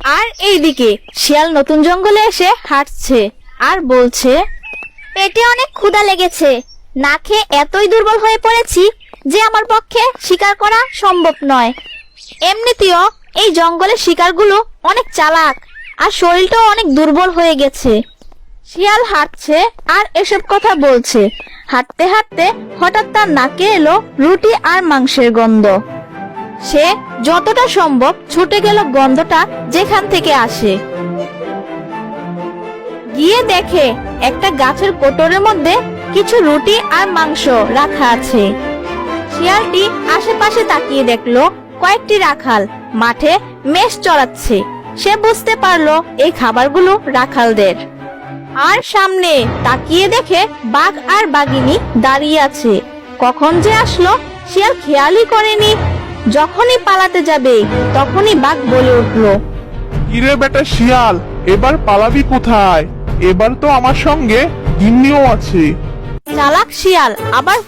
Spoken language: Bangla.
আর এইদিকে শিয়াল নতুন জঙ্গলে এসে হাঁটছে আর বলছে, পেটে অনেক ক্ষুধা লেগেছে, না খেয়ে এতই দুর্বল হয়ে পড়েছি যে আমার পক্ষে শিকার করা সম্ভব নয়। এমনিতেও এই জঙ্গলের শিকারগুলো অনেক চালাক আর শরীরটাও অনেক দুর্বল হয়ে গেছে। শিয়াল হাঁটছে আর এসব কথা বলছে। হাঁটতে হাঁটতে হঠাৎ তার নাকে এলো রুটি আর মাংসের গন্ধ। সে যতটা সম্ভব ছুটে গেল গন্ধটা যেখান থেকে আসে। গিয়ে দেখে একটা গাছের কোটরের মধ্যে কিছু রুটি আর মাংস রাখা আছে। শিয়ালটি আশেপাশে তাকিয়ে দেখলো কয়েকটি রাখাল মাঠে মেষ চড়াচ্ছে। সে বুঝতে পারলো এই খাবারগুলো রাখালদের। আর সামনে তাকিয়ে দেখে বাঘ আর বাঘিনী দাঁড়িয়ে আছে। কখন যে আসলো শিয়াল খেয়ালই করেনি। যখনই পালাতে যাবে তখনই বাঘ বলে উঠলো, কিরে বেটা শিয়াল, এবার পালাবি কোথায়? এবার তো আমার সঙ্গে গিন্নিও আছে। চালাক শিয়াল আবার